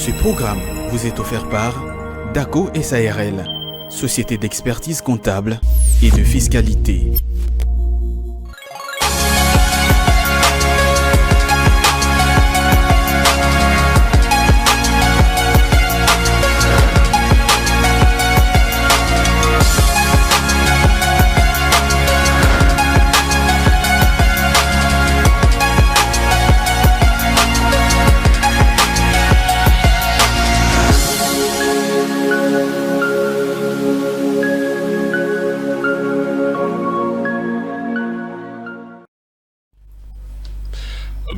Ce programme vous est offert par DACO SARL, Société d'expertise comptable et de fiscalité.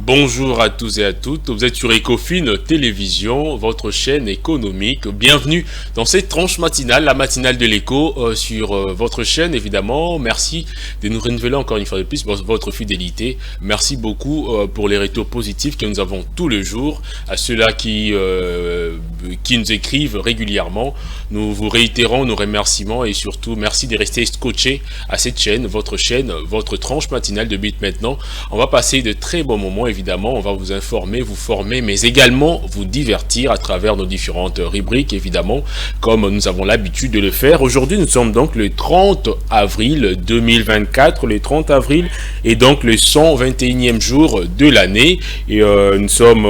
Bonjour à tous et à toutes, vous êtes sur Ecofin Télévision, votre chaîne économique. Bienvenue dans cette tranche matinale, la matinale de l'écho sur votre chaîne évidemment. Merci de nous renouveler encore une fois de plus votre fidélité. Merci beaucoup pour les retours positifs que nous avons tous les jours. À ceux-là qui nous écrivent régulièrement, nous vous réitérons nos remerciements et surtout merci de rester scotchés à cette chaîne, votre tranche matinale de But Maintenant. On va passer de très bons moments. Évidemment, on va vous informer, vous former, mais également vous divertir à travers nos différentes rubriques, évidemment, comme nous avons l'habitude de le faire. Aujourd'hui, nous sommes donc le 30 avril 2024. Le 30 avril est donc le 121e jour de l'année. Et nous sommes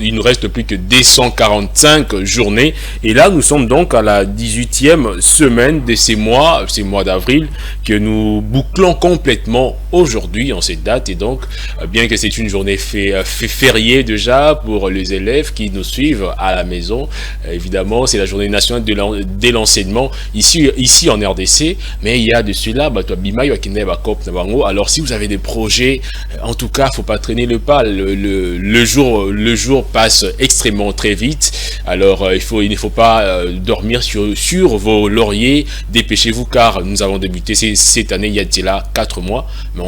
il nous reste plus que 245 journées. Et là, nous sommes donc à la 18e semaine de ces mois d'avril que nous bouclons complètement aujourd'hui en cette date. Et donc, bien que c'est une journée fériée déjà pour les élèves qui nous suivent à la maison, évidemment, c'est la journée nationale de l'enseignement ici en RDC, mais il y a de cela, alors si vous avez des projets, en tout cas, faut pas traîner le pas, le jour passe extrêmement très vite, alors il ne faut pas dormir sur vos lauriers, dépêchez-vous car nous avons débuté cette année, il y a déjà 4 mois, mais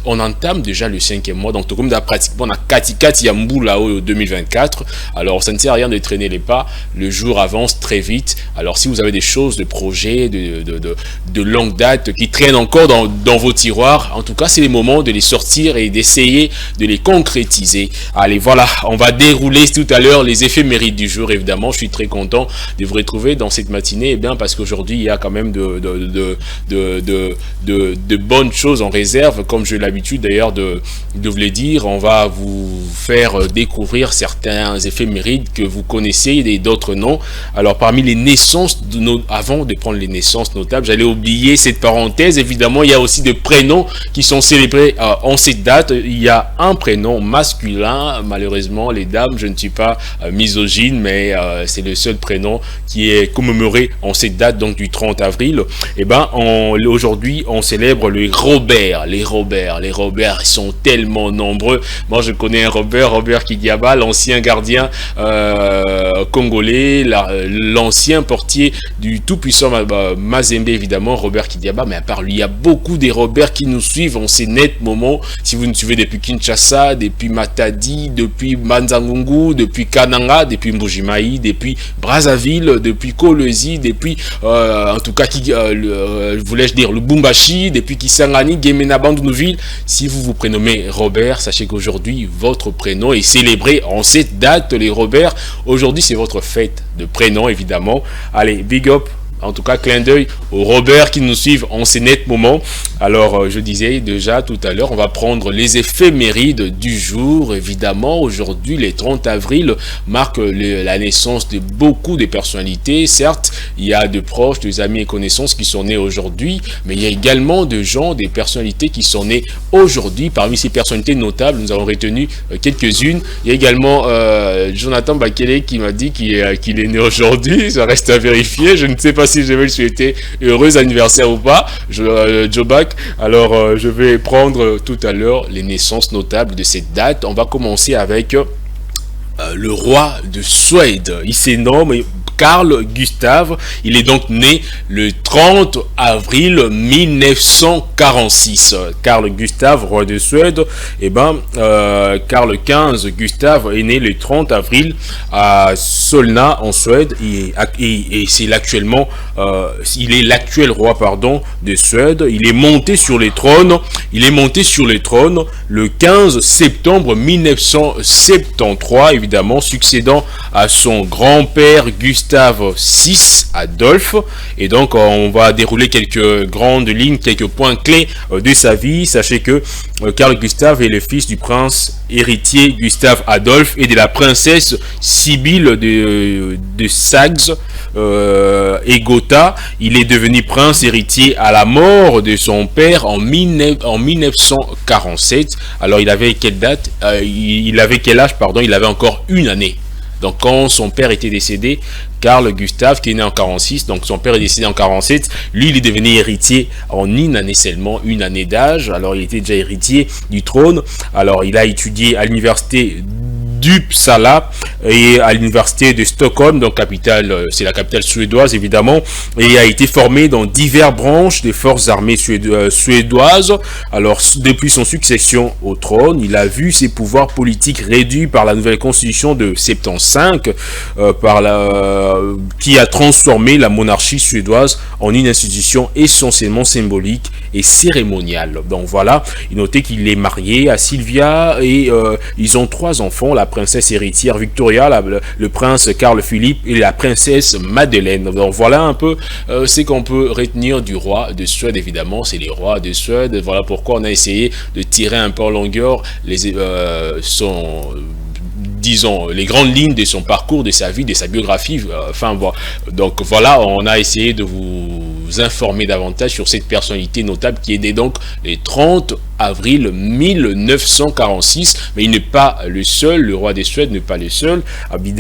on entame déjà le 5e mois, donc comme pratiquement on a 4 Yambou là-haut 2024, alors ça ne sert à rien de traîner les pas, le jour avance très vite. Alors si vous avez des choses, de projets, de longue date qui traînent encore dans vos tiroirs, en tout cas c'est le moment de les sortir et d'essayer de les concrétiser. Allez voilà, on va dérouler tout à l'heure les éphémérides du jour. Évidemment, je suis très content de vous retrouver dans cette matinée, bien parce qu'aujourd'hui il y a quand même de bonnes choses en réserve, comme j'ai l'habitude d'ailleurs de vous le dire. On va vous faire découvrir certains éphémérides que vous connaissez et d'autres non. Alors parmi les naissances, avant de prendre les naissances notables, j'allais oublier cette parenthèse, évidemment il y a aussi des prénoms qui sont célébrés en cette date. Il y a un prénom masculin, malheureusement les dames, je ne suis pas misogyne, mais c'est le seul prénom qui est commémoré en cette date, donc du 30 avril. Et aujourd'hui on célèbre les Robert. Les Robert, ils sont tellement nombreux. Moi je connais un Robert Kidiaba, l'ancien gardien congolais, l'ancien portier du tout-puissant Mazembe, évidemment, Robert Kidiaba. Mais à part lui, il y a beaucoup des Robert qui nous suivent en ces nets moments. Si vous nous suivez depuis Kinshasa, depuis Matadi, depuis Manzangungu, depuis Kananga, depuis Mbujimaï, depuis Brazzaville, depuis Kolwezi, depuis en tout cas voulais-je dire Lubumbashi, depuis Kisangani, Gemena, Bandunuville. Si vous vous prénommez Robert, sachez qu'aujourd'hui votre prénom est célébré en cette date. Les Robert, aujourd'hui c'est votre fête de prénom évidemment. Allez, big up. En tout cas, clin d'œil aux Robert qui nous suivent en ces nets moments. Alors, je disais déjà tout à l'heure, on va prendre les éphémérides du jour. Évidemment, aujourd'hui, le 30 avril, marque la naissance de beaucoup de personnalités. Certes, il y a de proches, des amis et connaissances qui sont nés aujourd'hui, mais il y a également des personnalités qui sont nées aujourd'hui. Parmi ces personnalités notables, nous avons retenu quelques-unes. Il y a également Jonathan Bakele qui m'a dit qu'il est né aujourd'hui. Ça reste à vérifier. Je ne sais pas si je vais lui souhaiter heureux anniversaire ou pas, Jobak. Alors je vais prendre tout à l'heure les naissances notables de cette date. On va commencer avec le roi de Suède. Il s'est nommé Carl Gustave. Il est donc né le 30 avril 1946. Carl Gustave, roi de Suède, Carl XV Gustave est né le 30 avril à Solna en Suède et c'est actuellement il est l'actuel roi de Suède. Il est monté sur le trône le 15 septembre 1973, évidemment, succédant à son grand-père Gustave VI Adolphe. Et donc on va dérouler quelques grandes lignes, quelques points clés de sa vie. Sachez que Carl Gustave est le fils du prince héritier Gustave Adolphe et de la princesse Sibylle de Saxe et Gotha. Il est devenu prince héritier à la mort de son père en 1947. Alors il avait quelle date? Il avait quel âge, pardon? Il avait encore une année. Donc quand son père était décédé, Carl Gustave, qui est né en 46, donc son père est décédé en 47, lui il est devenu héritier en une année seulement, une année d'âge. Alors il était déjà héritier du trône. Alors il a étudié à l'université d'Uppsala et à l'université de Stockholm, donc c'est la capitale suédoise évidemment, et a été formé dans diverses branches des forces armées suédoises. Alors depuis son succession au trône, il a vu ses pouvoirs politiques réduits par la nouvelle constitution de 75 qui a transformé la monarchie suédoise en une institution essentiellement symbolique et cérémoniale. Donc voilà, il notait qu'il est marié à Sylvia et ils ont 3 enfants, la princesse héritière Victoria, le prince Carl Philippe et la princesse Madeleine. Donc voilà un peu ce qu'on peut retenir du roi de Suède. Évidemment, c'est les rois de Suède. Voilà pourquoi on a essayé de tirer un peu en longueur disons, les grandes lignes de son parcours, de sa vie, de sa biographie. Donc voilà, on a essayé de vous informer davantage sur cette personnalité notable qui est née donc le 30 avril 1946, mais il n'est pas le seul, le roi des Suèdes n'est pas le seul.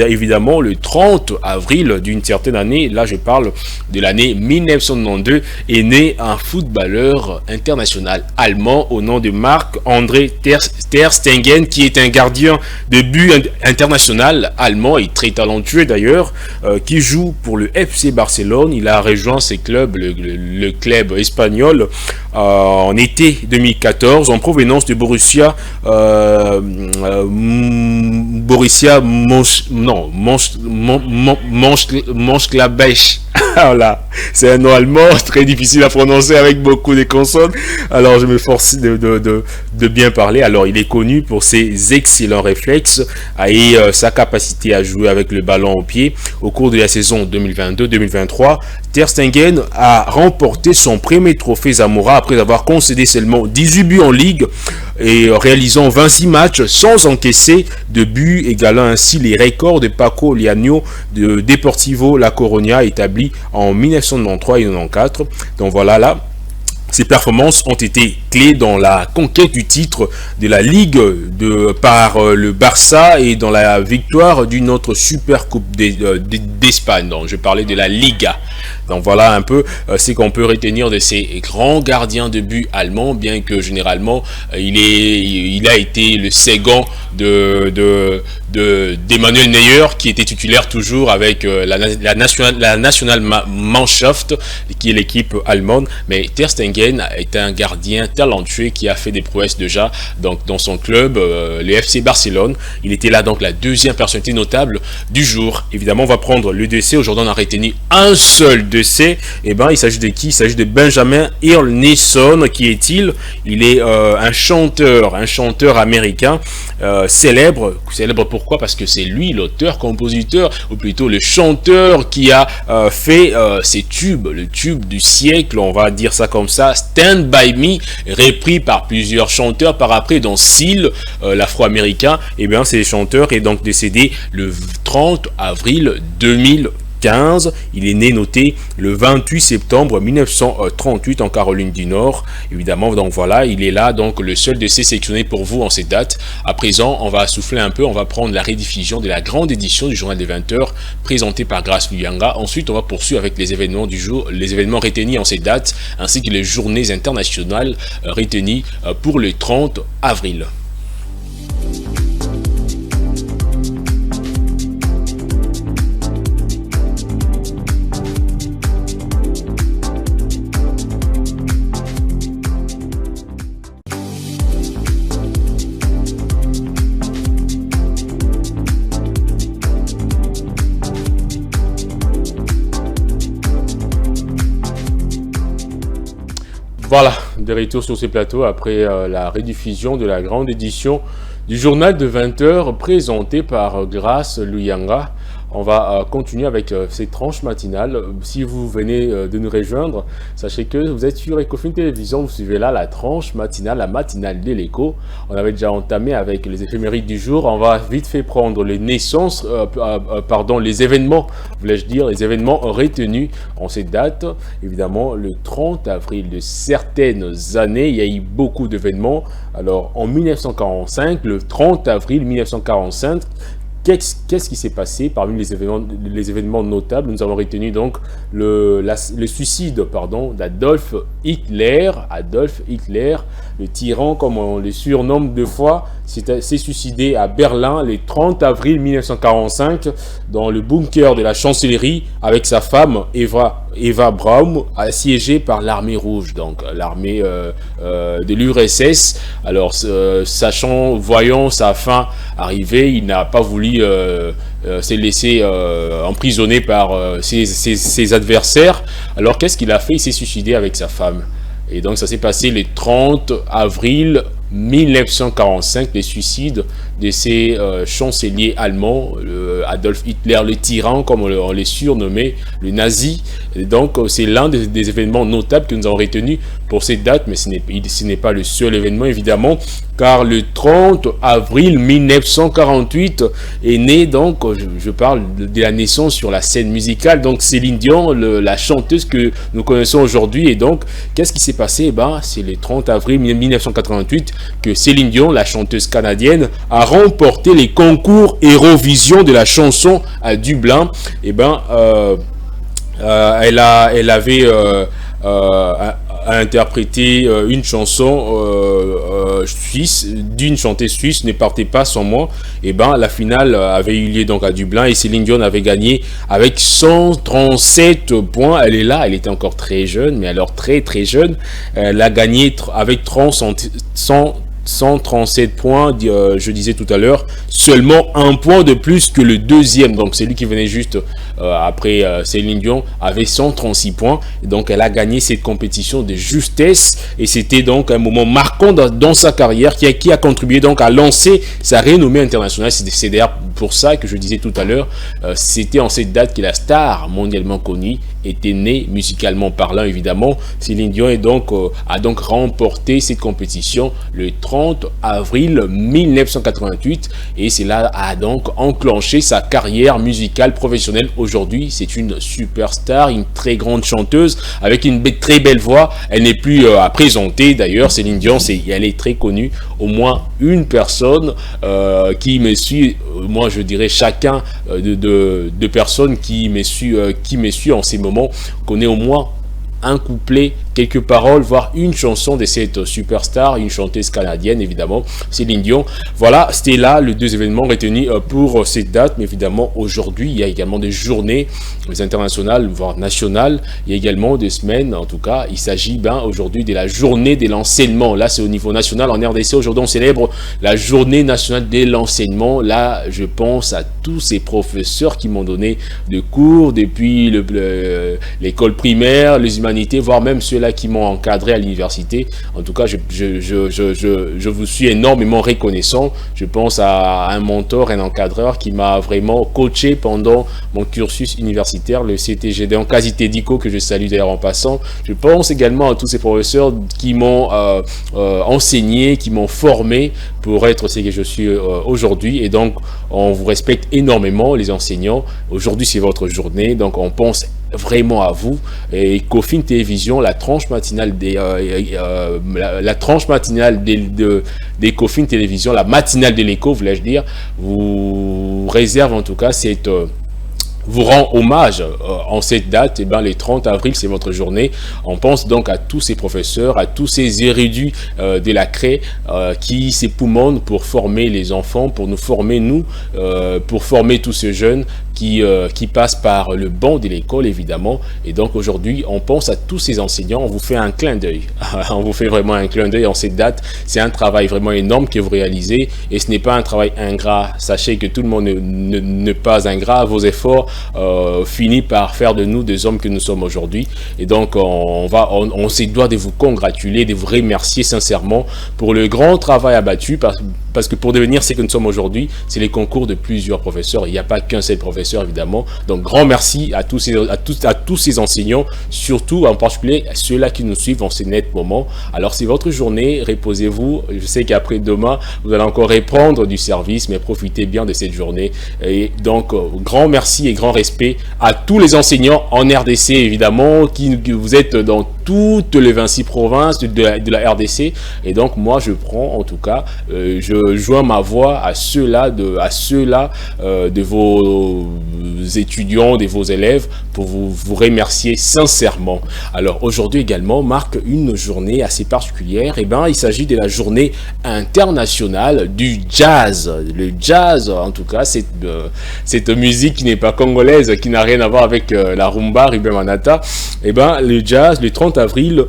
Évidemment, le 30 avril d'une certaine année, là je parle de l'année 1992, est né un footballeur international allemand au nom de Marc-André Ter Stegen, qui est un gardien de but international allemand et très talentueux d'ailleurs, qui joue pour le FC Barcelone. Il a rejoint ses clubs, le club espagnol, en été 2014 en provenance de Borussia Mönchengladbach. Voilà, c'est un nom allemand très difficile à prononcer avec beaucoup de consonnes. Alors je me force de bien parler. Alors il est connu pour ses excellents réflexes et sa capacité à jouer avec le ballon au pied. Au cours de la saison 2022-2023, Ter Stegen a remporté son premier trophée Zamora après avoir concédé seulement 18 buts en Ligue et réalisant 26 matchs sans encaisser de but, égalant ainsi les records de Paco Liano de Deportivo La Coruña établi en 1993 et 1994. Donc voilà, là, ses performances ont été clés dans la conquête du titre de la Ligue par le Barça et dans la victoire d'une autre Super Coupe d'Espagne. Donc je parlais de la Liga. Donc voilà un peu ce qu'on peut retenir de ces grands gardiens de but allemands, bien que généralement il a été le second d'Emanuel Neuer, qui était titulaire toujours avec la National Mannschaft, qui est l'équipe allemande. Mais Ter Stegen est un gardien talentueux qui a fait des prouesses déjà donc dans son club, le FC Barcelone. Il était là donc la deuxième personnalité notable du jour. Évidemment, on va prendre le décès. Aujourd'hui, on a retenu un seul décès. Et ben, il s'agit de qui? Il s'agit de Benjamin Earl Nilsson. Qui est-il? Il est un chanteur américain célèbre. Pourquoi? Parce que c'est lui l'auteur, compositeur, ou plutôt le chanteur qui a fait ces tubes, le tube du siècle, on va dire ça comme ça, Stand By Me, repris par plusieurs chanteurs par après, dont Seal, l'afro-américain. Et bien, ce chanteur est donc décédé le 30 avril 2015. Il est né noté le 28 septembre 1938 en Caroline du Nord. Évidemment, donc voilà, il est là, donc le seul décès sélectionné pour vous en cette date. À présent, on va souffler un peu, on va prendre la rediffusion de la grande édition du journal des 20h présentée par Grace Luyanga. Ensuite, on va poursuivre avec les événements du jour, les événements retenus en cette date, ainsi que les journées internationales retenues pour le 30 avril. Voilà, de retour sur ces plateaux après la rediffusion de la grande édition du journal de 20 heures présenté par Grace Luyanga. On va continuer avec ces tranches matinales. Si vous venez de nous rejoindre, sachez que vous êtes sur Ecofin Télévision, vous suivez là la tranche matinale, la matinale de l'écho. On avait déjà entamé avec les éphémérides du jour. On va vite fait prendre les naissances, les événements, voulais-je dire, les événements retenus en cette date. Évidemment, le 30 avril de certaines années, il y a eu beaucoup d'événements. Alors, en 1945, le 30 avril 1945, qu'est-ce qui s'est passé parmi les événements notables? Nous avons retenu donc le suicide d'Adolf Hitler. Adolf Hitler, le tyran comme on le surnomme deux fois, s'est suicidé à Berlin le 30 avril 1945 dans le bunker de la chancellerie avec sa femme Eva Braun, assiégée par l'armée rouge, donc l'armée de l'URSS. Alors, voyant sa fin arriver, il n'a pas voulu se laisser emprisonner par ses adversaires. Alors, qu'est-ce qu'il a fait? Il s'est suicidé avec sa femme. Et donc, ça s'est passé le 30 avril 1945, les suicides de ces chanceliers allemands, Adolf Hitler, le tyran, comme on les surnommait, le nazi. Et donc, c'est l'un des événements notables que nous avons retenus pour cette date, mais ce n'est pas le seul événement, évidemment, car le 30 avril 1948 est né, donc, je parle de la naissance sur la scène musicale, donc Céline Dion, la chanteuse que nous connaissons aujourd'hui. Et donc, qu'est-ce qui s'est passé? C'est le 30 avril 1988 que Céline Dion, la chanteuse canadienne, a remporté les concours Eurovision de la chanson à Dublin. Elle avait interprété une chanson suisse, d'une chanteuse suisse, Ne partez pas sans moi. La finale avait eu lieu donc à Dublin et Céline Dion avait gagné avec 137 points. Elle est là, elle était encore très jeune, mais alors très très jeune. Elle a gagné avec 137 points, je disais tout à l'heure, seulement un point de plus que le deuxième. Donc, celui qui venait juste après Céline Dion avait 136 points. Et donc, elle a gagné cette compétition de justesse. Et c'était donc un moment marquant dans sa carrière qui a contribué donc à lancer sa renommée internationale. C'est d'ailleurs pour ça que je disais tout à l'heure, c'était en cette date que la star mondialement connue était née, musicalement parlant évidemment. Céline Dion a donc remporté cette compétition le 30 avril 1988 et cela a donc enclenché sa carrière musicale professionnelle. Aujourd'hui, c'est une superstar, une très grande chanteuse avec une très belle voix. Elle n'est plus à présenter d'ailleurs. Céline Dion, elle est très connue. Au moins une personne qui me suit, moi je dirais chacun de personnes qui me suit en ces moments connaît au moins un couplet, quelques paroles, voire une chanson de cette superstar, une chanteuse canadienne évidemment, Céline Dion. Voilà, c'était là les deux événements retenus pour cette date. Mais évidemment aujourd'hui il y a également des journées internationales voire nationales. Il y a également des semaines, en tout cas il s'agit aujourd'hui de la journée de l'enseignement. Là c'est au niveau national. En RDC aujourd'hui on célèbre la journée nationale de l'enseignement. Là je pense à tous ces professeurs qui m'ont donné de cours depuis l'école primaire, les humanités, voire même ceux-là qui m'ont encadré à l'université. En tout cas, je vous suis énormément reconnaissant. Je pense à un mentor, un encadreur qui m'a vraiment coaché pendant mon cursus universitaire, le CTGD en quasi-tédico, que je salue d'ailleurs en passant. Je pense également à tous ces professeurs qui m'ont enseigné, qui m'ont formé pour être ce que je suis aujourd'hui. Et donc, on vous respecte énormément, les enseignants. Aujourd'hui, c'est votre journée, donc on pense vraiment à vous. Et Ecofin Télévision, la tranche matinale d'Ecofin Télévision, la matinale de l'écho, voulais-je dire, vous réserve en tout cas vous rend hommage en cette date. Les 30 avril, c'est votre journée. On pense donc à tous ces professeurs, à tous ces érudits de la craie qui s'époumonent pour former les enfants, pour nous former nous, pour former tous ces jeunes qui passe par le banc de l'école, évidemment. Et donc aujourd'hui, on pense à tous ces enseignants, on vous fait un clin d'œil. On vous fait vraiment un clin d'œil en cette date. C'est un travail vraiment énorme que vous réalisez et ce n'est pas un travail ingrat. Sachez que tout le monde n'est pas ingrat. Vos efforts finissent par faire de nous des hommes que nous sommes aujourd'hui. Et donc, on se doit de vous congratuler, de vous remercier sincèrement pour le grand travail abattu parce que pour devenir ce que nous sommes aujourd'hui, c'est les concours de plusieurs professeurs. Il n'y a pas qu'un seul professeur, évidemment. Donc, grand merci à tous ces enseignants, surtout en particulier à ceux-là qui nous suivent en ces nets moments. Alors, c'est votre journée, reposez-vous. Je sais qu'après demain, vous allez encore reprendre du service, mais profitez bien de cette journée. Et donc, grand merci et grand respect à tous les enseignants en RDC, évidemment, que vous êtes dans toutes les 26 provinces de la RDC. Et donc, moi, je prends, en tout cas, je joins ma voix à ceux-là de vos étudiants, de vos élèves, pour vous remercier sincèrement. Alors, aujourd'hui également marque une journée assez particulière. Et ben, il s'agit de la journée internationale du jazz. Le jazz, en tout cas, cette musique qui n'est pas congolaise, qui n'a rien à voir avec la rumba, Ribé Manata. Et ben, le jazz, le 30 avril,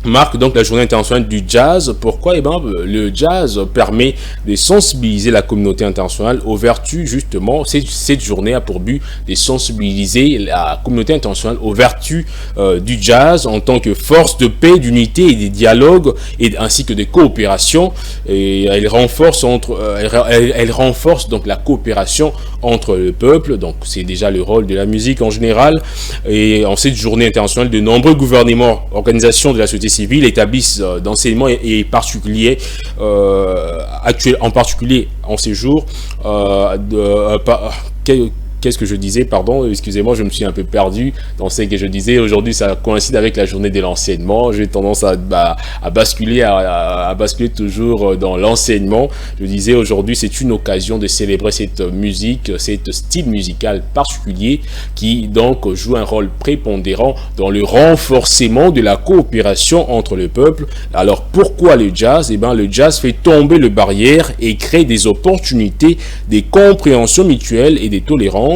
marque donc la journée internationale du jazz. Pourquoi? Eh ben, le jazz permet de sensibiliser la communauté internationale aux vertus, justement. Cette journée a pour but de sensibiliser la communauté internationale aux vertus du jazz en tant que force de paix, d'unité et de dialogue, ainsi que de coopération. Et elle renforce donc la coopération entre le peuple. Donc c'est déjà le rôle de la musique en général. Et en cette journée internationale, de nombreux gouvernements, organisations de la société civile établissent d'enseignement et particulier, en particulier en ces jours, qu'est-ce que je disais, pardon, excusez-moi, je me suis un peu perdu dans ce que je disais. Aujourd'hui, ça coïncide avec la journée de l'enseignement. J'ai tendance à basculer toujours dans l'enseignement. Je disais, aujourd'hui, c'est une occasion de célébrer cette musique, cet style musical particulier qui donc joue un rôle prépondérant dans le renforcement de la coopération entre le peuple. Alors, pourquoi le jazz? Eh bien, le jazz fait tomber les barrières et crée des opportunités, des compréhensions mutuelles et des tolérances.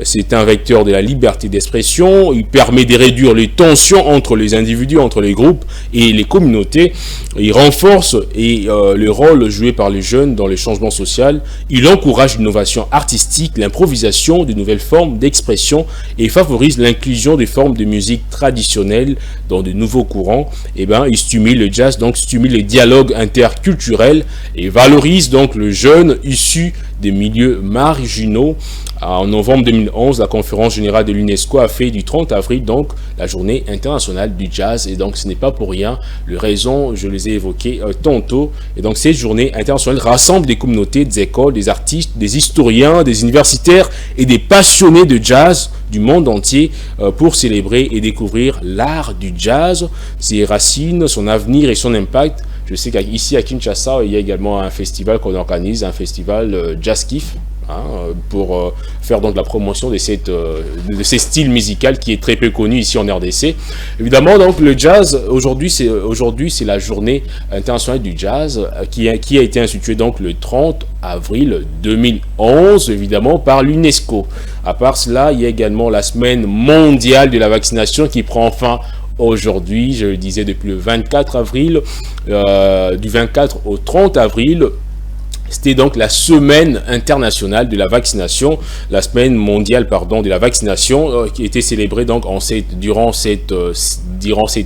C'est un vecteur de la liberté d'expression. Il permet de réduire les tensions entre les individus, entre les groupes et les communautés. Il renforce le rôle joué par les jeunes dans le changement social. Il encourage l'innovation artistique, l'improvisation de nouvelles formes d'expression et favorise l'inclusion des formes de musique traditionnelles dans de nouveaux courants. Et ben, il stimule le jazz, donc stimule les dialogues interculturels et valorise donc le jeune issu des milieux marginaux. En novembre 2011, la conférence générale de l'UNESCO a fait du 30 avril donc la journée internationale du jazz. Et donc ce n'est pas pour rien. Les raisons, je les ai évoquées tantôt. Et donc cette journée internationale rassemble des communautés, des écoles, des artistes, des historiens, des universitaires et des passionnés de jazz du monde entier pour célébrer et découvrir l'art du jazz, ses racines, son avenir et son impact. Je sais qu'ici à Kinshasa, il y a également un festival qu'on organise, un festival Jazz Kiff, pour faire donc la promotion de ces styles musicaux qui est très peu connu ici en RDC. Évidemment, donc le jazz, aujourd'hui c'est la journée internationale du jazz qui a été instituée donc le 30 avril 2011, évidemment, par l'UNESCO. À part cela, il y a également la semaine mondiale de la vaccination qui prend fin aujourd'hui, je le disais, depuis le 24 avril, du 24 au 30 avril. C'était donc la semaine internationale de la vaccination, la semaine mondiale, pardon, de la vaccination qui était célébrée donc durant cette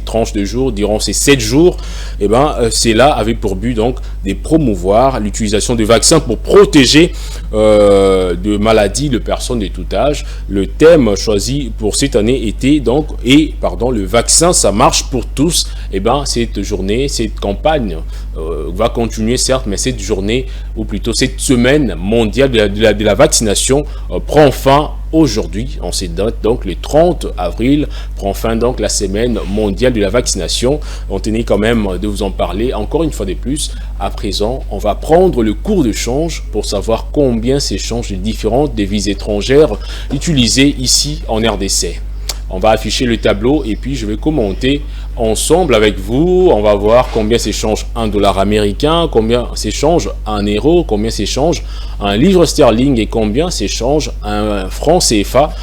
tranche de jours, durant ces 7 jours. Et ben, cela avait pour but donc de promouvoir l'utilisation de vaccins pour protéger de maladies de personnes de tout âge. Le thème choisi pour cette année était donc, le vaccin, ça marche pour tous. Et ben, cette journée, cette campagne va continuer certes, mais cette journée, ou plutôt cette semaine mondiale de la vaccination prend fin aujourd'hui, en cette date, donc le 30 avril, prend fin donc la semaine mondiale de la vaccination. On tenait quand même de vous en parler encore une fois de plus. À présent, on va prendre le cours de change pour savoir combien s'échangent les différentes devises étrangères utilisées ici en RDC. On va afficher le tableau et puis je vais commenter ensemble avec vous. On va voir combien s'échange un dollar américain, combien s'échange un euro, combien s'échange un livre sterling et combien s'échange un franc CFA.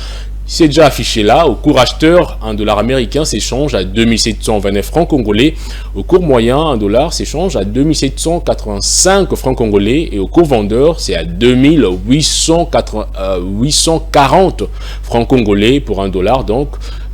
C'est déjà affiché là. Au cours acheteur, un dollar américain s'échange à 2729 francs congolais. Au cours moyen, un dollar s'échange à 2785 francs congolais. Et au cours vendeur, c'est à 2840 francs congolais pour un dollar. Donc,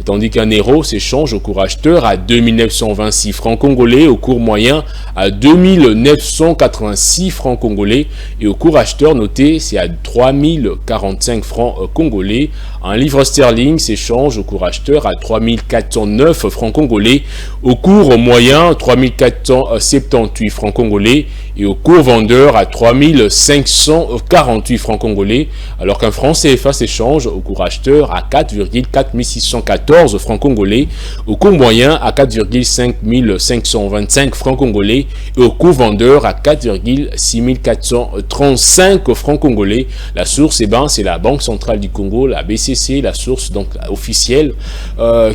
tandis qu'un euro s'échange au cours acheteur à 2926 francs congolais. Au cours moyen, à 2986 francs congolais. Et au cours acheteur, notez, c'est à 3045 francs congolais. Un livre sterling s'échange au cours acheteur à 3409 francs congolais, au cours moyen 3478 francs congolais et au cours vendeur à 3548 francs congolais, alors qu'un franc CFA s'échange au cours acheteur à 4,4614 francs congolais, au cours moyen à 4,5525 francs congolais et au cours vendeur à 4,6435 francs congolais. La source, c'est la Banque centrale du Congo, la BCC, la source donc officielle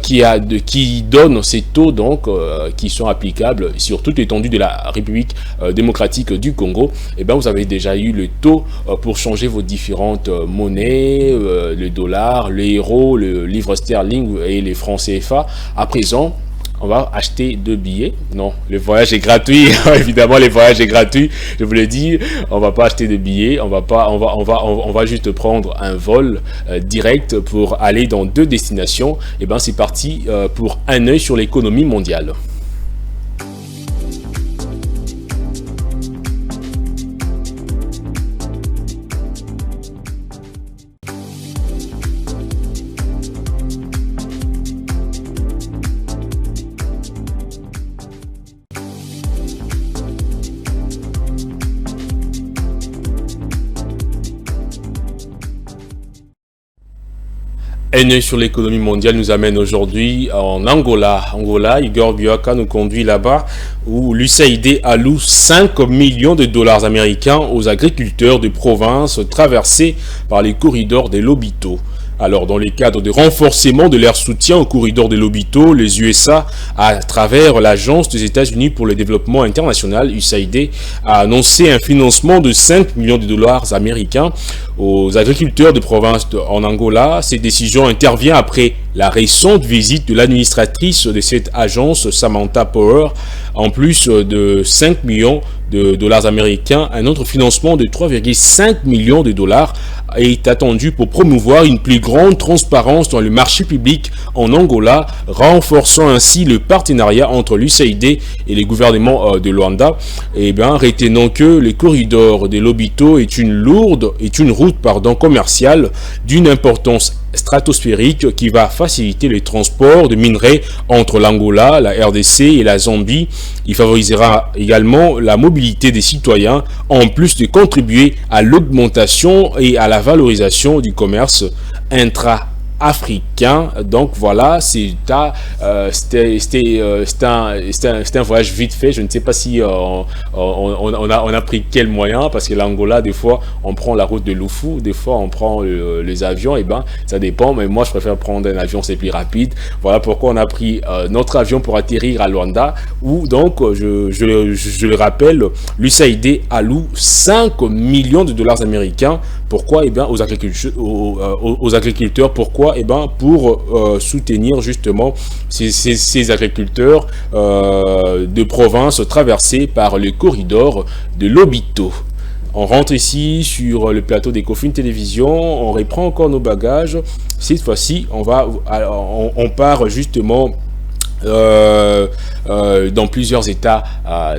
qui donne ces taux donc qui sont applicables sur toute l'étendue de la République démocratique du Congo. Et bien vous avez déjà eu le taux pour changer vos différentes monnaies, le dollar, l'euro, le livre sterling et les francs CFA. À présent, on va acheter 2 billets. Non, le voyage est gratuit. Évidemment, le voyage est gratuit. Je vous l'ai dit, on va pas acheter de billets. On va juste prendre un vol direct pour aller dans 2 destinations. Et ben, c'est parti pour un œil sur l'économie mondiale. Un œil sur l'économie mondiale nous amène aujourd'hui en Angola. Igor Bioka nous conduit là-bas où l'USAID alloue 5 millions de dollars américains aux agriculteurs de province traversés par les corridors des Lobito. Alors, dans le cadre de renforcement de leur soutien au corridor de Lobito, les USA, à travers l'Agence des États-Unis pour le développement international, USAID, a annoncé un financement de 5 millions de dollars américains aux agriculteurs de province en Angola. Cette décision intervient après la récente visite de l'administratrice de cette agence, Samantha Power. En plus de 5 millions de dollars américains, un autre financement de 3,5 millions de dollars est attendu pour promouvoir une plus grande transparence dans le marché public en Angola, renforçant ainsi le partenariat entre l'USAID et les gouvernements de Luanda. Et bien, retenons que le corridor de Lobito est une route commerciale d'une importance stratosphérique qui va faciliter le transport de minerais entre l'Angola, la RDC et la Zambie. Il favorisera également la mobilité des citoyens en plus de contribuer à l'augmentation et à la valorisation du commerce intra-africain. Donc voilà, c'était un voyage vite fait. Je ne sais pas si on a pris quel moyen, parce que l'Angola, des fois on prend la route de Lufu, des fois on prend les avions. Et ben ça dépend, mais moi je préfère prendre un avion, c'est plus rapide. Voilà pourquoi on a pris notre avion pour atterrir à Luanda, où donc je le rappelle, l'USAID alloue 5 millions de dollars américains. Pourquoi? Eh bien, aux agriculteurs. Pourquoi? Eh bien, pour soutenir justement ces agriculteurs de province traversés par le corridor de Lobito. On rentre ici sur le plateau d'Ecofin Télévision, on reprend encore nos bagages. Cette fois-ci, on part justement dans plusieurs États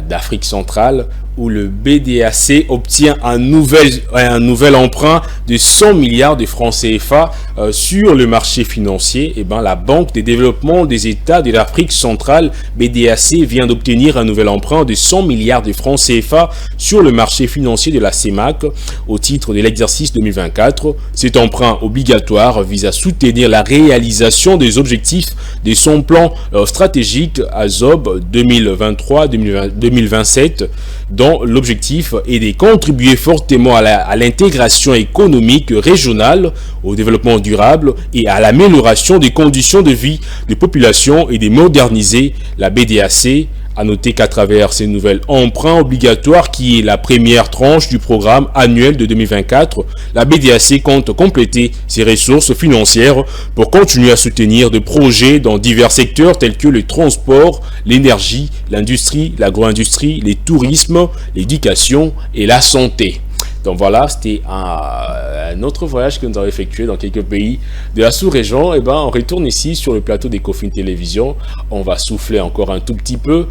d'Afrique centrale, où le BDAC obtient un nouvel emprunt de 100 milliards de francs CFA sur le marché financier. Et ben, la Banque de développement des États de l'Afrique centrale, BDAC, vient d'obtenir un nouvel emprunt de 100 milliards de francs CFA sur le marché financier de la CEMAC au titre de l'exercice 2024. Cet emprunt obligatoire vise à soutenir la réalisation des objectifs de son plan stratégique AZOB 2023-2027, dont l'objectif est de contribuer fortement à l'intégration économique régionale, au développement durable et à l'amélioration des conditions de vie des populations et de moderniser la BDAC. À noter qu'à travers ces nouvelles emprunts obligatoires, qui est la première tranche du programme annuel de 2024, la BDAC compte compléter ses ressources financières pour continuer à soutenir des projets dans divers secteurs tels que le transport, l'énergie, l'industrie, l'agro-industrie, le tourisme, l'éducation et la santé. Donc voilà, c'était un autre voyage que nous avons effectué dans quelques pays de la sous-région. Et on retourne ici sur le plateau d'Ecofin Télévision. On va souffler encore un tout petit peu.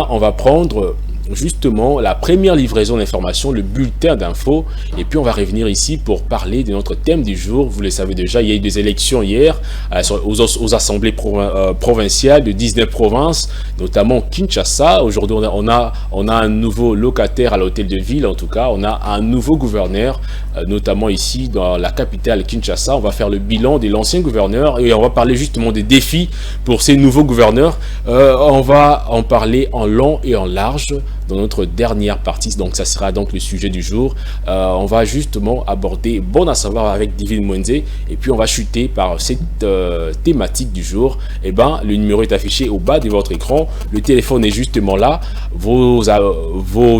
On va prendre justement la première livraison d'informations, le bulletin d'infos, et puis on va revenir ici pour parler de notre thème du jour. Vous le savez déjà, il y a eu des élections hier aux assemblées provinciales de 19 provinces, notamment Kinshasa. Aujourd'hui, on a un nouveau locataire à l'hôtel de ville. En tout cas, on a un nouveau gouverneur, notamment ici dans la capitale Kinshasa. On va faire le bilan de l'ancien gouverneur et on va parler justement des défis pour ces nouveaux gouverneurs. On va en parler en long et en large dans notre dernière partie, donc ça sera donc le sujet du jour. On va justement aborder Bon à savoir avec Divine Mwenze, et puis on va chuter par cette thématique du jour. Le numéro est affiché au bas de votre écran, le téléphone est justement là, vos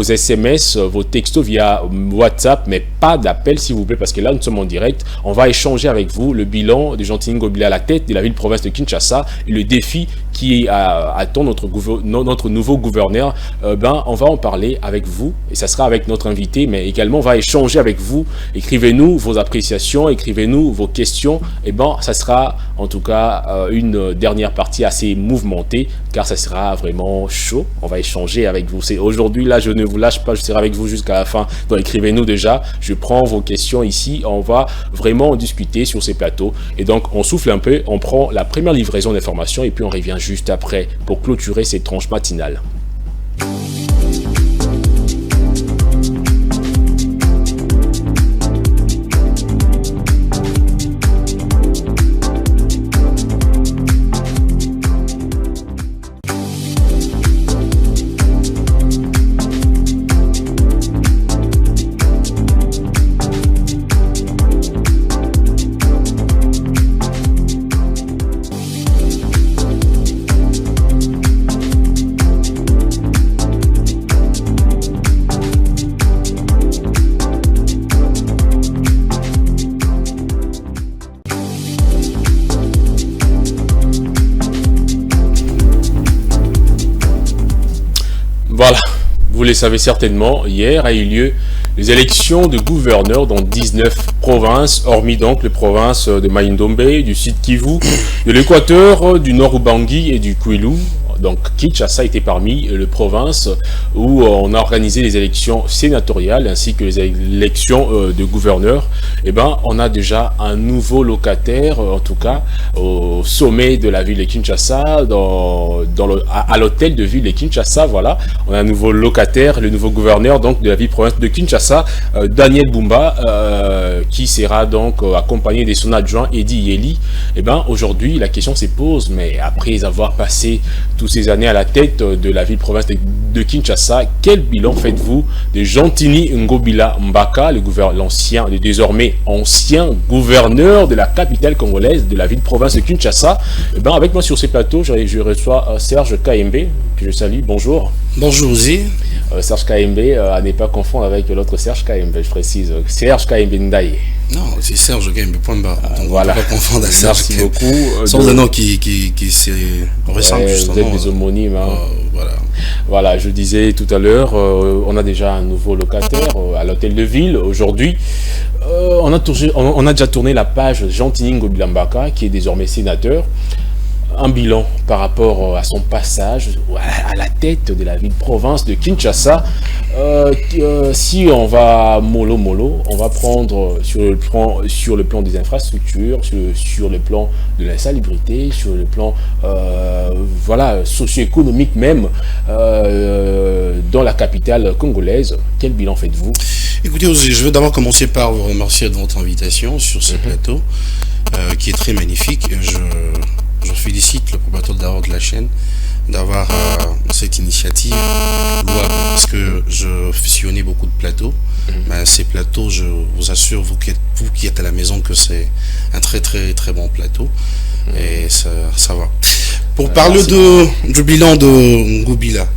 SMS, vos textos via WhatsApp, mais pas d'appel s'il vous plaît, parce que là nous sommes en direct. On va échanger avec vous le bilan de Jean-Tini Ngobila à la tête de la ville-province de Kinshasa et le défi qui attend notre nouveau gouverneur. On va en parler avec vous et ça sera avec notre invité, mais également on va échanger avec vous. Écrivez-nous vos appréciations, écrivez-nous vos questions. Ça sera en tout cas une dernière partie assez mouvementée, car ça sera vraiment chaud. On va échanger avec vous. C'est aujourd'hui, là je ne vous lâche pas, je serai avec vous jusqu'à la fin. Donc écrivez-nous déjà, je prends vos questions ici, on va vraiment en discuter sur ces plateaux. Et donc on souffle un peu, on prend la première livraison d'informations et puis on revient juste après pour clôturer cette tranche matinale. Voilà, vous le savez certainement, hier a eu lieu les élections de gouverneurs dans 19 provinces, hormis donc les provinces de Mai-Ndombe, du Sud Kivu, de l'Équateur, du Nord Ubangi et du Kwilu. Donc Kinshasa était parmi les provinces où on a organisé les élections sénatoriales ainsi que les élections de gouverneurs. On a déjà un nouveau locataire, en tout cas au sommet de la ville de Kinshasa, à l'hôtel de ville de Kinshasa. Voilà, on a un nouveau locataire, le nouveau gouverneur donc de la ville-province de Kinshasa, Daniel Bumba, qui sera donc accompagné de son adjoint Eddie Yeli. Aujourd'hui la question se pose, mais après avoir passé tous ces années à la tête de la ville-province de Kinshasa, quel bilan faites-vous de Jean-Tini Ngobila Mbaka, l'ancien, le désormais ancien gouverneur de la capitale congolaise, de la ville-province de Kinshasa? Avec moi sur ces plateaux, je reçois Serge Kaembe, que je salue. Bonjour. Bonjour Zé. Serge Kaembe, à ne pas confondre avec l'autre Serge Kaembe, je précise. Serge Kaembe Ndaye. Non, c'est Serge Kaembe, point barre. Voilà. On ne peut pas confondre à Serge. Merci beaucoup. Sans un nom qui se ressemble justement. Vous êtes des homonymes. Voilà, je disais tout à l'heure, on a déjà un nouveau locataire à l'hôtel de ville aujourd'hui. On a déjà tourné la page Jean-Tini Ngobila Mbaka, qui est désormais sénateur. Un bilan par rapport à son passage à la tête de la ville-province de Kinshasa. Si on va mollo, on va prendre sur le plan des infrastructures, sur le plan de la salubrité, sur le plan socio-économique même, dans la capitale congolaise. Quel bilan faites-vous? Écoutez, je veux d'abord commencer par vous remercier de votre invitation sur ce plateau, qui est très magnifique. je félicite le propriétaire d'abord de la chaîne d'avoir cette initiative louable, parce que je fusionnais beaucoup de plateaux. Mais ces plateaux, je vous assure, vous qui êtes à la maison, que c'est un très très très bon plateau. Et ça va. Pour parler du bilan de Ngobila,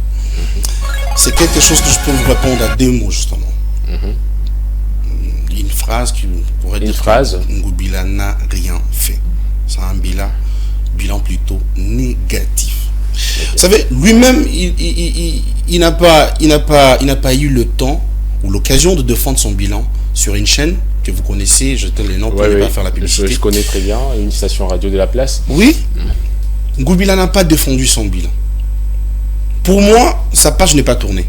c'est quelque chose que je peux vous répondre à 2 mots justement. Une phrase qui pourrait dire que Ngobila n'a rien fait. C'est un bilan plutôt négatif. Vous savez, lui-même, il n'a pas eu le temps ou l'occasion de défendre son bilan sur une chaîne que vous connaissez. Je te les noms pour ne pas faire la publicité. Je connais très bien, une station radio de la place. Oui. Ngobila n'a pas défendu son bilan. Pour moi, sa page n'est pas tournée.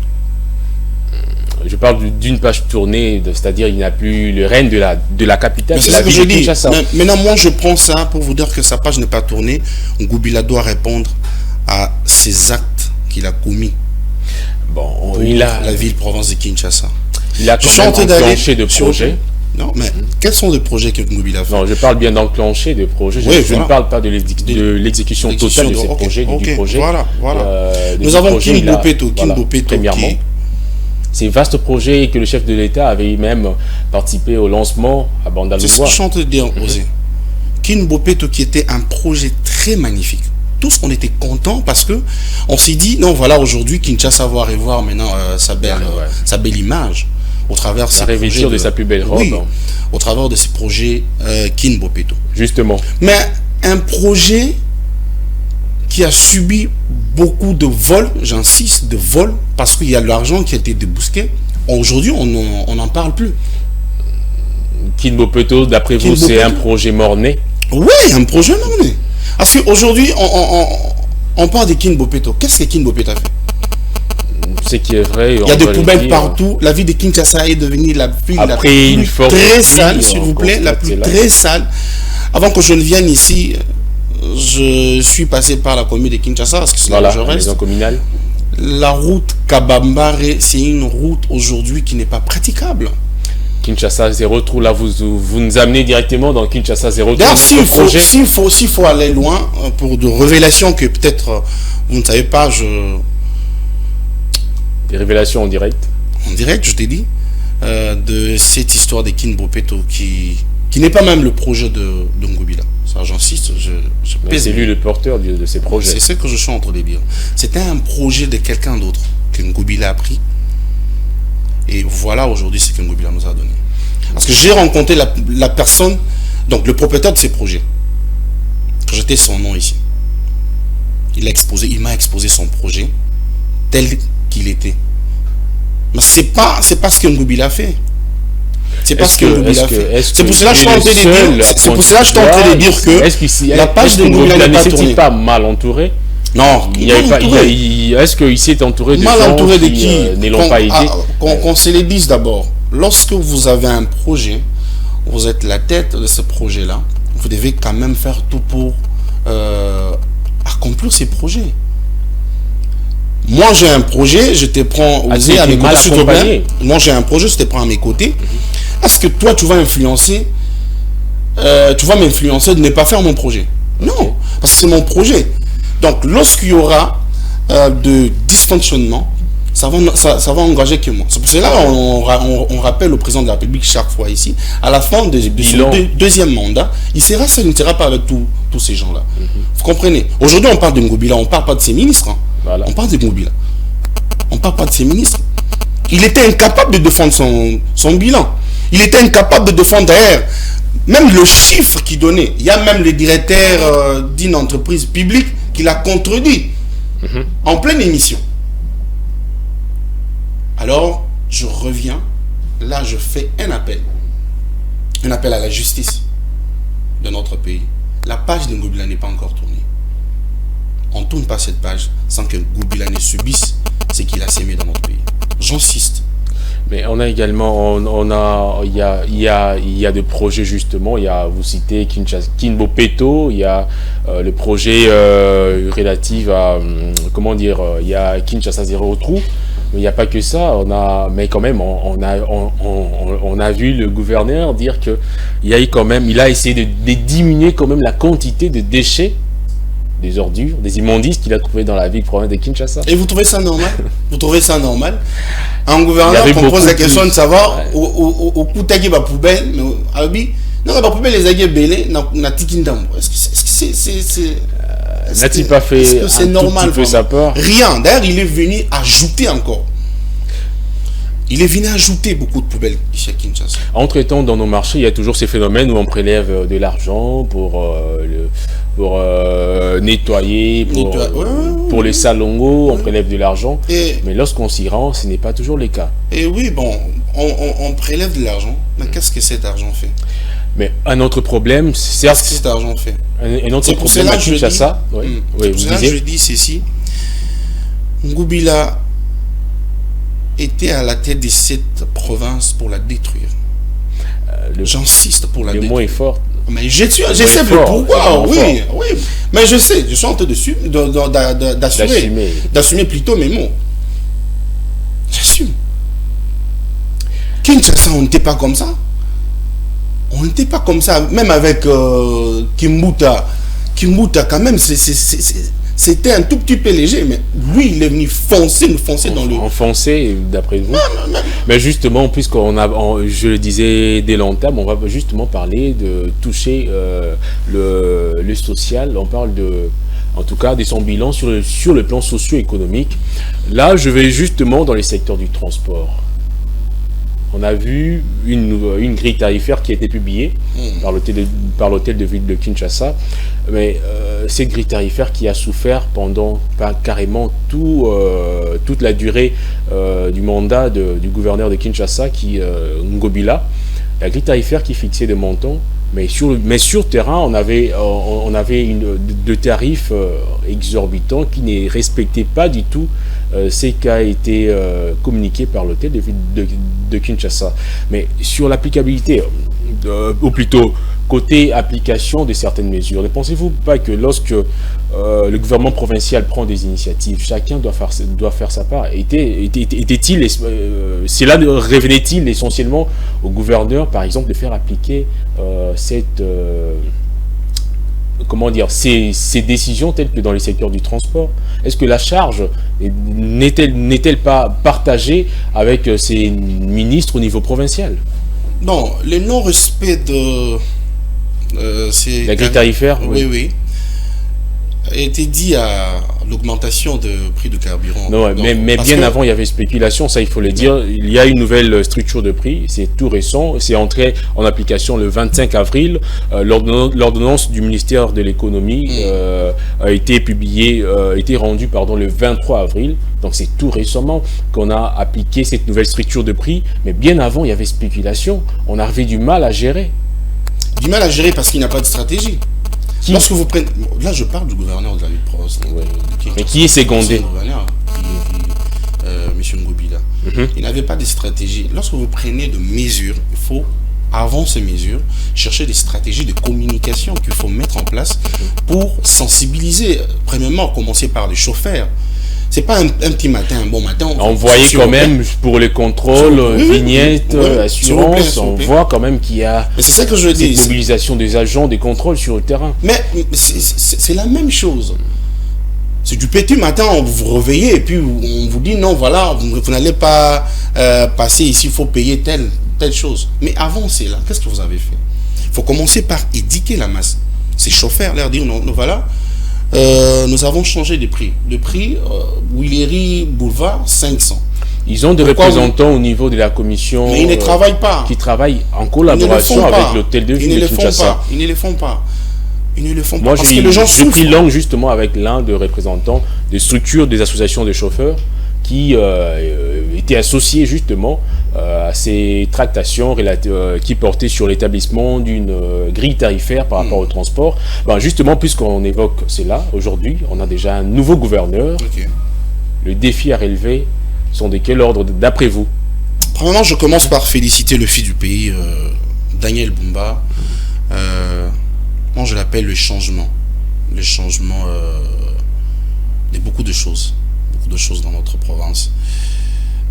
Je parle d'une page tournée, c'est-à-dire il n'a plus le règne de la capitale. C'est ça que je dis. Maintenant, moi, je prends ça pour vous dire que sa page n'est pas tournée. Ngobila doit répondre à ces actes qu'il a commis. Bon, pour la ville-province de Kinshasa. Il a quand même enclenché de projets. Non, mais quels sont les projets que Ngobila a fait? Non, je parle bien d'enclencher des projets. Je ne parle pas de l'exécution totale de ces projets, du projet. Voilà. Nous avons King Bopeto, premièrement. C'est un vaste projet que le chef de l'État avait même participé au lancement à Bandalungwa. C'est ce que je suis en train de dire, Osé. King Bopeto, qui était un projet très magnifique. Tous, on était contents parce que on s'est dit, non, voilà, aujourd'hui, Kinshasa va revoir maintenant sa belle image au travers de ses projets de sa plus belle robe. Oui, au travers de ces projets King Bopeto. Justement. Mais un projet qui a subi beaucoup de vols, j'insiste, de vols, parce qu'il y a l'argent qui a été débousqué. Aujourd'hui, on n'en parle plus. King Bopeto, d'après vous, c'est un projet mort-né? Oui, un projet mort-né. Parce qu'aujourd'hui, on parle de King Bopeto. Qu'est-ce que King Bopeto a fait? Ce qui est vrai. Il y a des poubelles partout. La ville de Kinshasa est devenue la ville la plus très sale, s'il vous plaît, la plus très sale. Avant que je ne vienne ici, je suis passé par la commune de Kinshasa, parce que c'est là où je reste. Maison communale. La route Kabambare, c'est une route aujourd'hui qui n'est pas praticable. Kinshasa 0 trou, là vous nous amenez directement dans Kinshasa 0 trou. D'ailleurs, s'il faut aller loin, pour de révélations que peut-être vous ne savez pas, Des révélations en direct. En direct, je t'ai dit, de cette histoire de King Bopeto qui n'est pas même le projet de Ngobila. Ça, j'insiste, c'est lui le porteur de ces projets. C'est ce que je suis en train de dire. C'était un projet de quelqu'un d'autre que Ngobila a pris. Et voilà aujourd'hui ce que Ngobila nous a donné. Parce que j'ai rencontré la personne, donc le propriétaire de ces projets. Quand j'étais son nom ici. Il m'a exposé son projet tel qu'il était. Mais c'est pas ce que Ngobila a fait. C'est pas ce que Ngobila a fait. C'est pour cela que je suis en train de dire. C'est pour cela que je suis en train de dire que la page de Ngobila n'est pas tournée. Pas mal entouré. Non, est-ce qu'il s'est entouré de mal gens entouré de qui ne l'ont pas aidé? Qu'on se les dise d'abord. Lorsque vous avez un projet, vous êtes la tête de ce projet-là, vous devez quand même faire tout pour accomplir ces projets. Moi, j'ai un projet, je te prends à mes côtés, s'il te plaît. Moi, j'ai un projet, je te prends à mes côtés. Est-ce que toi, tu vas influencer, m'influencer de ne pas faire mon projet? Non, parce que c'est mon projet. Donc, lorsqu'il y aura de dysfonctionnement, ça va engager que moi. C'est pour cela on rappelle au président de la République chaque fois ici, à la fin de son deuxième mandat, il sera seul, il ne sera pas avec tous ces gens-là. Vous comprenez? Aujourd'hui, on parle de Ngobila, on ne parle pas de ses ministres. Hein. Voilà. On parle de Ngobila. On ne parle pas de ses ministres. Il était incapable de défendre son bilan. Il était incapable de défendre d'ailleurs même le chiffre qu'il donnait. Il y a même le directeur d'une entreprise publique qui l'a contredit en pleine émission. Alors, je reviens. Là, je fais un appel. Un appel à la justice de notre pays. La page de Ngobila n'est pas encore tournée. On ne tourne pas cette page sans que Ngobila ne subisse ce qu'il a sémé dans notre pays. J'insiste. Mais on a également, il y a des projets justement, vous citez King Bopeto, il y a le projet relatif à, il y a Kinshasa 0 trou, mais il n'y a pas que ça, mais quand même, on a vu le gouverneur dire que il a essayé de diminuer quand même la quantité de déchets des ordures, des immondices qu'il a trouvés dans la ville province de Kinshasa. Et vous trouvez ça normal? Vous trouvez ça normal? Un gouverneur qu'on pose la question de savoir au coup de la poubelle, mais non, la poubelle les a belé, na tikindam. Est-ce que c'est n'a-t-il pas fait est-ce que c'est normal? Sa peur? Rien. D'ailleurs, il est venu ajouter encore. Il est venu ajouter beaucoup de poubelles chez Kinshasa. Entre-temps, dans nos marchés, il y a toujours ces phénomènes où on prélève de l'argent pour nettoyer, pour les salongos, on prélève de l'argent. Mais lorsqu'on s'y rend, ce n'est pas toujours le cas. Et oui, bon, on prélève de l'argent, mais qu'est-ce que cet argent fait? Mais un autre problème, c'est qu'est-ce que cet argent fait? Un autre problème à Kinshasa. Oui, vous disiez. Je dis ceci. Ngubila était à la tête de cette province pour la détruire. J'insiste pour la détruire. Le mot est fort. Mais j'essaie de pourquoi, oui. Mais je sais, je suis en train d'assumer plutôt mes mots. J'assume. Kinshasa, on n'était pas comme ça. On n'était pas comme ça, même avec Kimbuta. Kimbuta, quand même, c'était un tout petit peu léger, mais lui, il est venu nous foncer dans le... Enfoncer, d'après vous. Mais justement, puisqu'on a, je le disais dès l'entame, on va justement parler de toucher le social. On parle de, en tout cas, de son bilan sur le plan socio-économique. Là, je vais justement dans les secteurs du transport. On a vu une grille tarifaire qui a été publiée par l'hôtel de ville de Kinshasa, mais cette grille tarifaire qui a souffert pendant carrément toute la durée du mandat du gouverneur de Kinshasa, Ngobila, la grille tarifaire qui fixait des montants, mais sur terrain, on avait de tarifs exorbitants qui ne respectaient pas du tout ce qui a été communiqué par l'hôtel de ville de Kinshasa. Mais sur l'applicabilité, ou plutôt côté application de certaines mesures, ne pensez-vous pas que lorsque le gouvernement provincial prend des initiatives, chacun doit faire sa part? Cela revenait-il essentiellement au gouverneur, par exemple, de faire appliquer ces décisions telles que dans les secteurs du transport? Est-ce que la charge n'est-elle pas partagée avec ces ministres au niveau provincial? Non, le non-respect de... la grille tarifaire? Oui. A été dit à l'augmentation de prix du carburant. Non, mais bien avant, il y avait spéculation, ça il faut le dire. Il y a une nouvelle structure de prix, c'est tout récent, c'est entré en application le 25 avril. L'ordonnance du ministère de l'économie a été publiée, rendue le 23 avril. Donc c'est tout récemment qu'on a appliqué cette nouvelle structure de prix. Mais bien avant, il y avait spéculation. On avait du mal à gérer. Du mal à gérer parce qu'il n'y a pas de stratégie. Lorsque vous prenez... Là, je parle du gouverneur de la ville de Provence. Mais qui est secondé? M. Ngobila. Il n'avait pas de stratégie. Lorsque vous prenez de mesures, il faut, avant ces mesures, chercher des stratégies de communication qu'il faut mettre en place pour sensibiliser. Premièrement, commencer par les chauffeurs. C'est pas un petit matin, un bon matin. On voyait quand même pour les contrôles, vignettes, assurances, on voit quand même qu'il y a cette mobilisation des agents, des contrôles sur le terrain. Mais c'est la même chose. C'est du petit matin, on vous réveille et puis on vous dit non, voilà, vous n'allez pas passer ici, il faut payer telle chose. Mais avant, c'est là, qu'est-ce que vous avez fait? Il faut commencer par éduquer la masse. Ces chauffeurs, leur dire non, voilà. Nous avons changé de prix. Le prix, Willery Boulevard, 500. Ils ont des représentants au niveau de la commission. Mais ils ne travaillent pas. Qui travaillent en collaboration avec l'hôtel de ville de Kinshasa. Ils ne le font pas. Moi, j'ai pris langue justement avec l'un des représentants des structures des associations de chauffeurs qui étaient associés justement à ces tractations qui portaient sur l'établissement d'une grille tarifaire par rapport au transport. Justement, puisqu'on évoque cela, aujourd'hui, on a déjà un nouveau gouverneur. Le défi à relever sont de quel ordre, d'après vous? Premièrement, je commence par féliciter le fils du pays, Daniel Bumba. Moi, je l'appelle le changement. Le changement de beaucoup de choses. Dans notre province.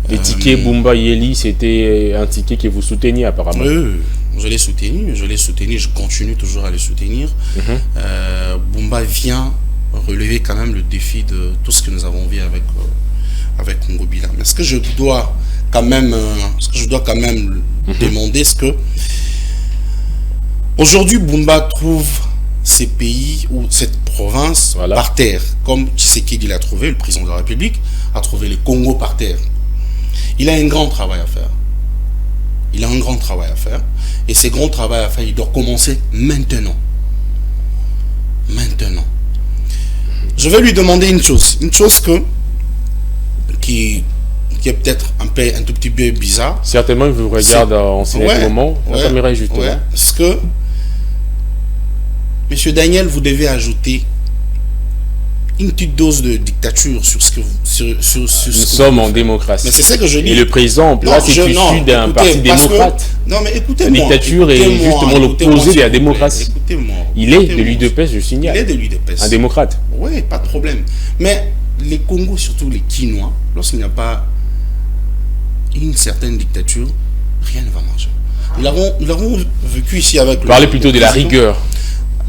Les tickets Bumba Yeli, c'était un ticket que vous souteniez apparemment. Oui, je l'ai soutenu, je continue toujours à le soutenir. Bumba vient relever quand même le défi de tout ce que nous avons vu avec Congo Bila. Mais ce que je dois quand même, demander, c'est que aujourd'hui Bumba trouve ces pays ou cette province par terre, comme Tshisekedi l'a trouvé, le président de la République a trouvé le Congo par terre. Il a un grand travail à faire. Et ce grand travail à faire, il doit commencer maintenant. Je vais lui demander une chose qui est peut-être un tout petit peu bizarre. Certainement, il vous regarde en ce moment. Justement. Parce que, Monsieur Daniel, vous devez ajouter une petite dose de dictature sur ce que vous... Nous sommes en démocratie. Mais c'est ça que je dis. Et le président en place est issu d'un parti démocrate. Non, mais écoutez-moi. La dictature est justement l'opposé de la démocratie. Écoutez-moi. Il est de l'UDPS, je signale. Il est de l'UDPS. Un démocrate. Oui, pas de problème. Mais les Congos, surtout les Quinois, lorsqu'il n'y a pas une certaine dictature, rien ne va marcher. Nous l'avons vécu ici avec... Parlez plutôt de la rigueur.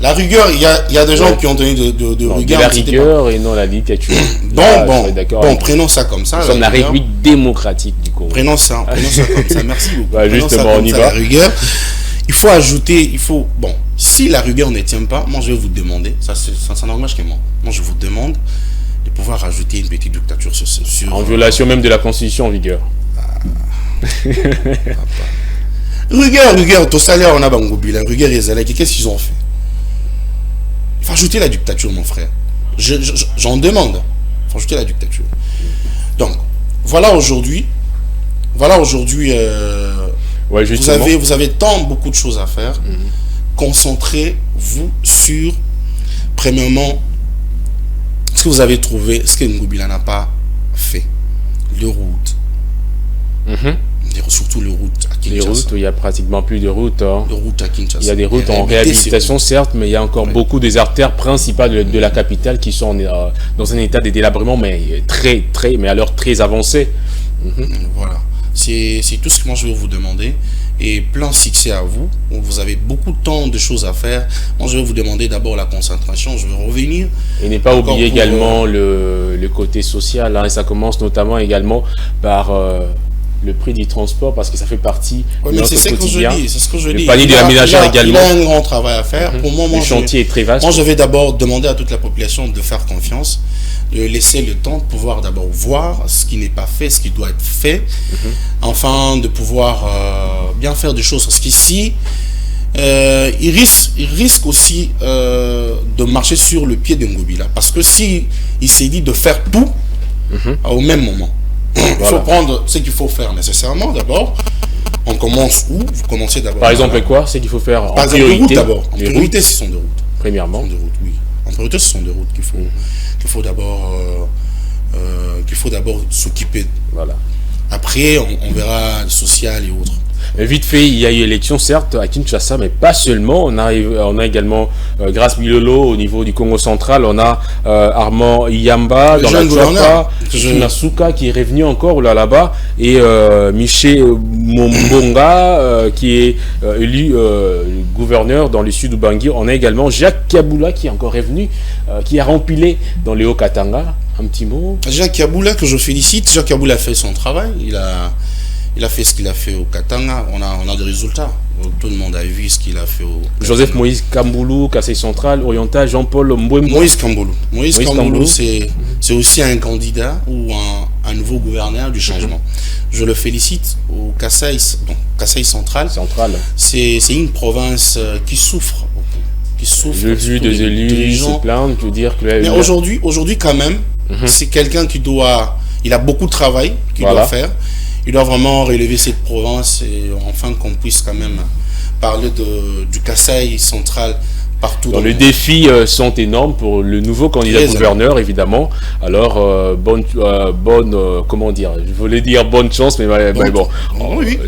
La rigueur, il y a des gens qui ont tenu de rigueur. La rigueur et non la dictature. Bon, prenons ça comme ça. Nous sommes la République démocratique du Congo. Prenons ça comme ça. Merci beaucoup. Justement, on y va. La rigueur. Il faut ajouter, bon, si la rigueur ne tient pas, moi je vais vous demander, ça n'engage que moi. Moi je vous demande de pouvoir ajouter une petite dictature sur en violation même de la Constitution en vigueur. Rigueur, tout ça là, on a Bangobila, rigueur et Zalaki, qu'est-ce qu'ils ont fait? Il faut ajouter la dictature, mon frère. J'en demande. Il faut ajouter la dictature. Donc, voilà aujourd'hui, vous avez beaucoup de choses à faire. Concentrez-vous sur, premièrement, ce que vous avez trouvé, ce que Ngobila n'a pas fait. Les routes. Surtout les routes à Kinshasa. Les routes, il n'y a pratiquement plus de routes. Les routes à Kinshasa. Il y a des routes en réhabilitation, certes, mais il y a encore beaucoup des artères principales de la capitale qui sont dans un état de délabrement, mais très avancé. Voilà. C'est tout ce que moi je vais vous demander. Et plein succès à vous. Vous avez beaucoup de temps, de choses à faire. Moi, je vais vous demander d'abord la concentration. Je vais revenir. Et n'est pas oublier également le côté social. Et ça commence notamment également par le prix du transport, parce que ça fait partie de notre quotidien. C'est ce que je dis. Le panier de l'aménageur également. Il a un grand travail à faire. Pour moi, le chantier est très vaste. Moi, je vais d'abord demander à toute la population de faire confiance, de laisser le temps de pouvoir d'abord voir ce qui n'est pas fait, ce qui doit être fait, enfin de pouvoir bien faire des choses. Parce qu'ici, il risque aussi de marcher sur le pied de Ngobila. Parce que si il s'est dit de faire tout au même moment, il faut prendre ce qu'il faut faire nécessairement d'abord. On commence où? Vous commencez d'abord. Par exemple, quoi? C'est qu'il faut faire en priorité. Les routes d'abord. En priorité, ce sont des routes. Premièrement. Oui. En priorité, ce sont des routes qu'il faut d'abord s'occuper. Voilà. Après, on verra le social et autres. Mais vite fait, il y a eu élection, certes, à Kinshasa, mais pas seulement. On a également Grace Bilolo au niveau du Congo central. On a Armand Iyamba dans la Chouapa, Nasuka qui est revenu encore là-bas, et Miché Mombonga qui est élu gouverneur dans le sud Ubangi. On a également Jacques Kiaboula qui est encore revenu, qui a rempilé dans le Haut-Katanga. Un petit mot. Jacques Kiaboula, que je félicite. Jacques Kiaboula a fait son travail. Il a fait ce qu'il a fait au Katanga. On a des résultats. Tout le monde a vu ce qu'il a fait au Katanga. Joseph Moïse Kamboulou, Kassai Central, Oriental, Jean-Paul Mbouembo. Moïse Kamboulou, c'est aussi un candidat ou un nouveau gouverneur du changement. Je le félicite au Kassai Central. C'est une province qui souffre beaucoup. J'ai vu des élus se plaindre, je veux dire que... Mais aujourd'hui quand même, c'est quelqu'un il a beaucoup de travail qu'il doit faire. Il doit vraiment relever cette province et enfin qu'on puisse quand même parler du Kassai central partout. Les défis sont énormes pour le nouveau candidat gouverneur, évidemment. Alors, comment dire, je voulais dire bonne chance, mais bon,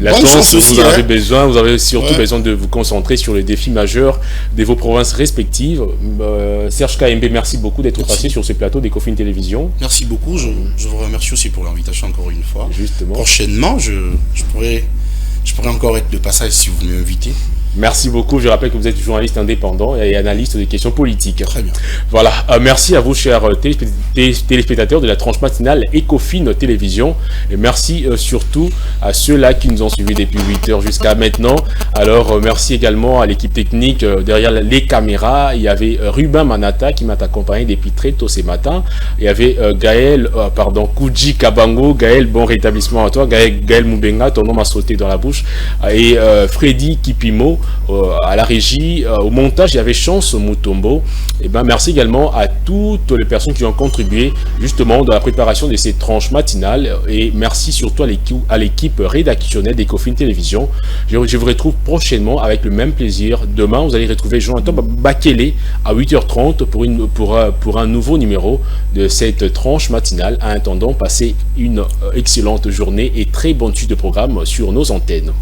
la chance, vous en avez besoin. Vous avez surtout besoin de vous concentrer sur les défis majeurs de vos provinces respectives. Serge KMB, merci beaucoup d'être passé sur ce plateau d'Ecofin Télévision. Merci beaucoup. Je vous remercie aussi pour l'invitation encore une fois. Justement. Prochainement, je pourrais encore être de passage si vous m'invitez. Merci beaucoup. Je rappelle que vous êtes journaliste indépendant et analyste des questions politiques. Très bien. Voilà. Merci à vous, chers téléspectateurs de la tranche matinale Ecofin Télévision. Et merci surtout à ceux-là qui nous ont suivis depuis 8h jusqu'à maintenant. Alors, merci également à l'équipe technique derrière les caméras. Il y avait Ruben Manata qui m'a accompagné depuis très tôt ce matin. Il y avait Kouji Kabango. Gaël, bon rétablissement à toi. Gaël Moubenga, ton nom m'a sauté dans la bouche. Et Freddy Kipimo à la régie, au montage, il y avait Chance Mutombo. Et merci également à toutes les personnes qui ont contribué justement dans la préparation de ces tranches matinales. Et merci surtout à l'équipe rédactionnelle d'Ecofin Télévision. Je vous retrouve prochainement avec le même plaisir. Demain, vous allez retrouver Jonathan Bakele à 8h30 pour un nouveau numéro de cette tranche matinale. En attendant, passez une excellente journée et très bonne suite de programme sur nos antennes.